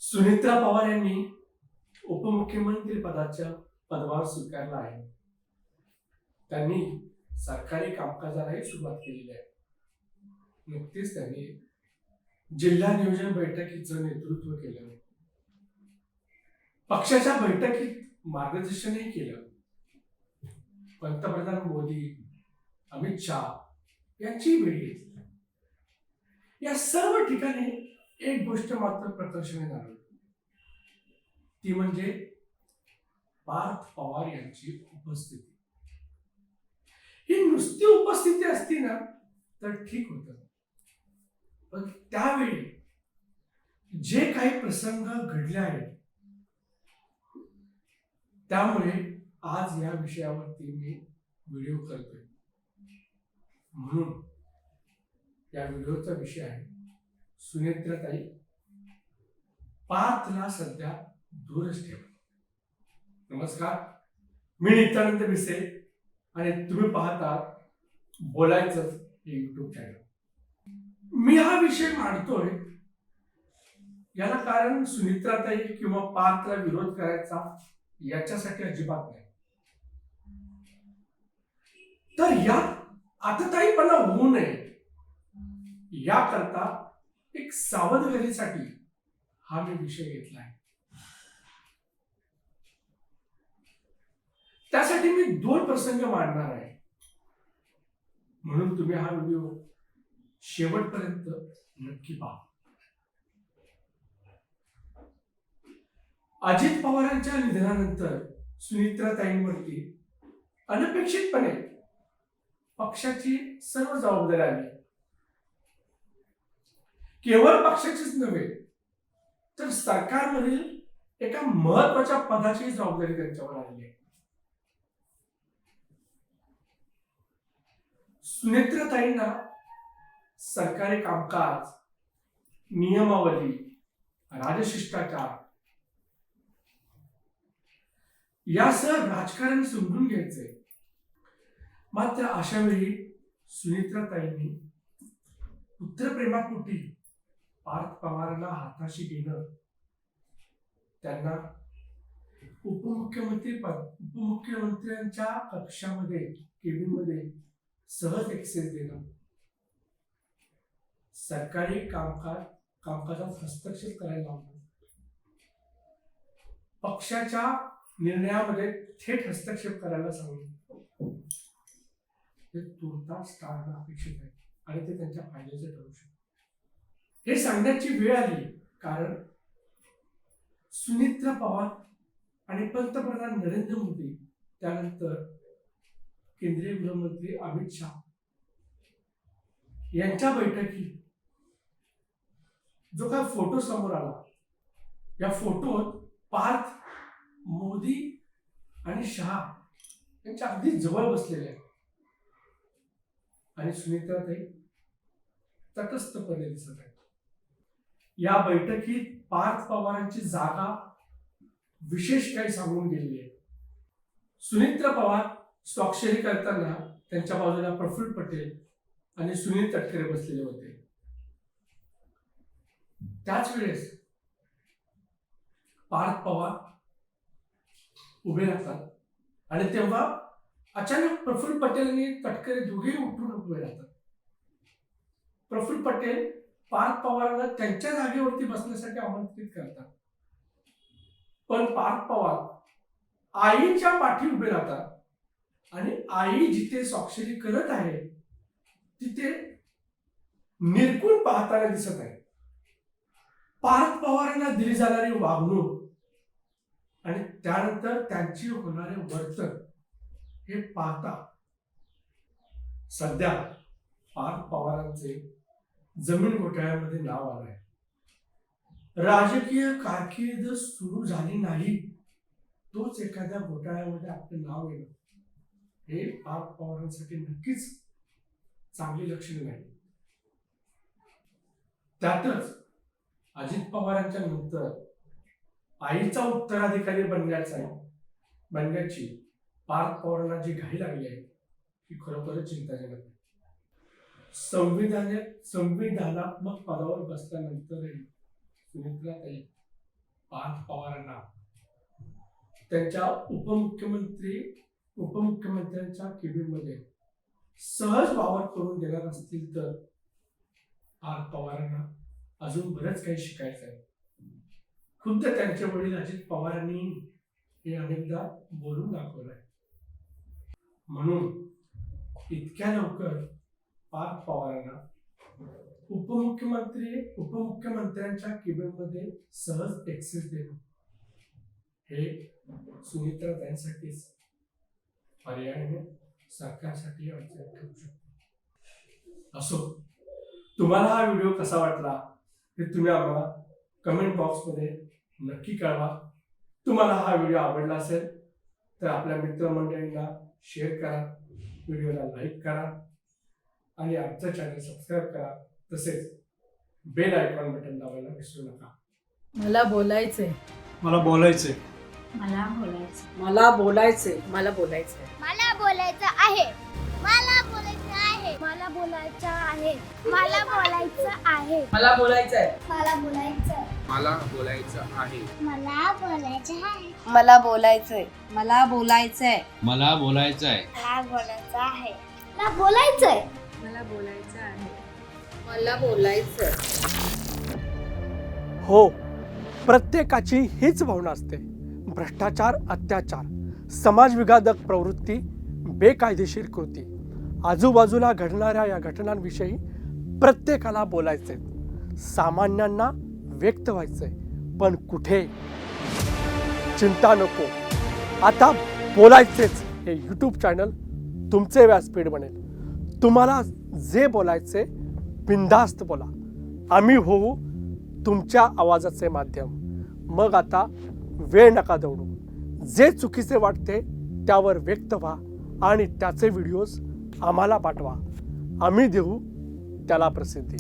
सुनेत्रा पवार यांनी उपमुख्यमंत्री पदाच्या पदभार स्वीकारला आहे. त्यांनी सरकारी कामकाजालाही सुरुवात केलेली आहे. नुकतीच त्यांनी जिल्हा नियोजन बैठकीचं नेतृत्व केलं, पक्षाच्या बैठकीत मार्गदर्शनही केलं. पंतप्रधान मोदी, अमित शाह यांची भेट घेतली. या सर्व ठिकाणी एक गोष्ट मात्र प्रकर्षाने जाणवली, ती म्हणजे पार्थ पवार यांची उपस्थिती. ही नुसती उपस्थिती असती ना तर ठीक होतं, पण त्यावेळी जे काही प्रसंग घडले आहेत त्यामुळे आज या विषयावरती मी व्हिडिओ करतोय. म्हणून या व्हिडिओचा विषय आहे सुनेत्राताई, पार्थला सध्या दूरच ठेवा. नमस्कार, मी नित्यानंद भिसे आणि तुम्ही पाहता बोलायचं हे युट्यूब चॅनल. मी हा विषय मांडतोय याला कारण सुनेत्राताई किंवा पार्थला विरोध करायचा याच्यासाठी अजिबात नाही, तर यात आतताईपणा होऊ नये याकरता एक सावधगिरीसाठी हा मी विषय घेतला आहे. त्यासाठी मी 2 प्रसंग मांडणार आहे, म्हणून तुम्ही हा व्हिडिओ शेवटपर्यंत नक्की पहा. अजित पवारांच्या निधनानंतर सुनेत्राताईंवरती अनपेक्षितपणे पक्षाची सर्व जबाबदारी आली. केवळ पक्षाचीच नव्हे तर सरकारमधील एका महत्वाच्या पदाची जबाबदारी त्यांच्यावर आली आहे. सुनेत्राताईंना सरकारी कामकाज, नियमावली, राजशिष्टाचार यासह राजकारण समजून घ्यायचंय. मात्र अशा वेळी सुनेत्राताईंनी पुत्रप्रेमापोटी पार्थ पवारांना हाताशी घेणं, त्यांना उपमुख्यमंत्र्यांच्या कक्षामध्ये, केबिनमध्ये सहज एक्सेस देणं, सरकारी कामकाजात हस्तक्षेप करायला लावणं, पक्षाच्या निर्णयामध्ये थेट हस्तक्षेप करायला सांगणं, हे तुर्तास टाळणं अपेक्षित आहे आणि ते त्यांच्या फायद्याचे ठरू शकते. हे सांगण्याची वेळ आली कारण सुनेत्रा पवार आणि पंतप्रधान नरेंद्र मोदी, त्यानंतर केंद्रीय गृहमंत्री अमित शाह यांच्या बैठकीत जो काय फोटो समोर आला, या फोटोत पार्थ मोदी आणि शाह यांच्या अगदी जवळ बसलेले आहेत आणि सुनेत्राताई तटस्थपणे दिसत आहेत. या बैठकीत पार्थ पवारांची जागा विशेष काही सांगून गेलेली आहे. सुनेत्रा पवार स्वाक्षरी करताना त्यांच्या बाजूला प्रफुल्ल पटेल आणि सुनील तटकरे बसलेले होते. त्याच वेळेस पार्थ पवार उभे राहतात आणि तेव्हा अचानक प्रफुल्ल पटेल आणि तटकरे दोघेही उठून उभे राहतात. प्रफुल्ल पटेल पार्थ पवारांना त्यांच्या जागेवरती बसण्यासाठी आमंत्रित करतात, पण पार्थ पवार आईच्या पाठी उभे राहतात आणि आई जिथे स्वाक्षरी करत आहे तिथे निरखून पाहताना दिसत आहे. पार्थ पवारांना दिली जाणारी वागणूक आणि त्यानंतर त्यांची होणारे वर्तन हे पाहता सध्या पार्थ पवारांचे जमीन घोटाळ्यामध्ये नाव आलं आहे. राजकीय कारकीर्द सुरू झाली नाही तोच एखाद्या घोटाळ्यामध्ये आपलं नाव येणं हे पार्थ पवारांसाठी नक्कीच चांगली लक्षणे नाही. त्यातच अजित पवारांच्या नंतर आईचा उत्तराधिकारी बनण्याची पार्थ पवारांना जी घाई लागली आहे ती खरोखरच चिंताजनक आहे. संविधानात्मक पदावर बसल्यानंतरही सुनेत्राताई पार्थ पवारांना त्यांच्या उपमुख्यमंत्र्यांच्या केबिनमध्ये सहज वावर करून देणार असतील तर पार्थ पवारांना अजून बरंच काही शिकायचं आहे. खुद्द त्यांचे वडील अजित पवारांनी हे अनेकदा बोलून दाखवलंय. म्हणून इतक्या लवकर पार्थ पवारांना उपमुख्यमंत्र्यांच्या केबिनमध्ये सहज एक्सेस देणं हे सुमित्राताईंसाठीच पर्यायाने सरकारसाठी अडचण ठरू शकते. असो, तुम्हाला हा व्हिडिओ कसा वाटला हे तुम्ही आम्हाला कमेंट बॉक्समध्ये नक्की कळवा. तुम्हाला हा व्हिडिओ आवडला असेल तर आपल्या मित्रमंडळींना शेअर करा, व्हिडिओला लाईक करा आणि आमचं चॅनल सबस्क्राईब करा. तसेच बेल आयकॉन बटन दाबायला विसरू नका. मला बोलायचंय. मला बोलायचंय. मला बोलायचं. मला बोलायचंय. मला बोलायचंय. मला बोलायचं आहे. मला बोलायचं आहे. मला बोलायचं आहे. मला बोलायचं आहे. मला बोलायचंय. मला बोलायचं. मला बोलायचं आहे. मला बोलायचं आहे. मला बोलायचंय. मला बोलायचंय. मला बोलायचं आहे. मला बोलायचं आहे. मला बोलायचंय. मला बोलायचं आहे. मला बोलायचंय. हो, प्रत्येकाची हीच भावना असते. भ्रष्टाचार, अत्याचार, समाजविघातक प्रवृत्ती, बेकायदेशीर कृती, आजूबाजूला घडणाऱ्या या घटनांविषयी प्रत्येकाला बोलायचंय. सामान्यांना व्यक्त व्हायचंय. पण कुठे? चिंता नको, आता बोलायचेच हे यूट्यूब चॅनल तुमचे व्यासपीठ बनेल. तुम्हाला जे बोलायचे बिनधास्त बोला. आम्ही होऊ तुमच्या आवाजाचे माध्यम. मग आता वेळ नका दौडू. जे चुकीचे वाटते त्यावर व्यक्त व्हा आणि त्याचे व्हिडिओज आम्हाला पाठवा. आम्ही देऊ त्याला प्रसिद्धी.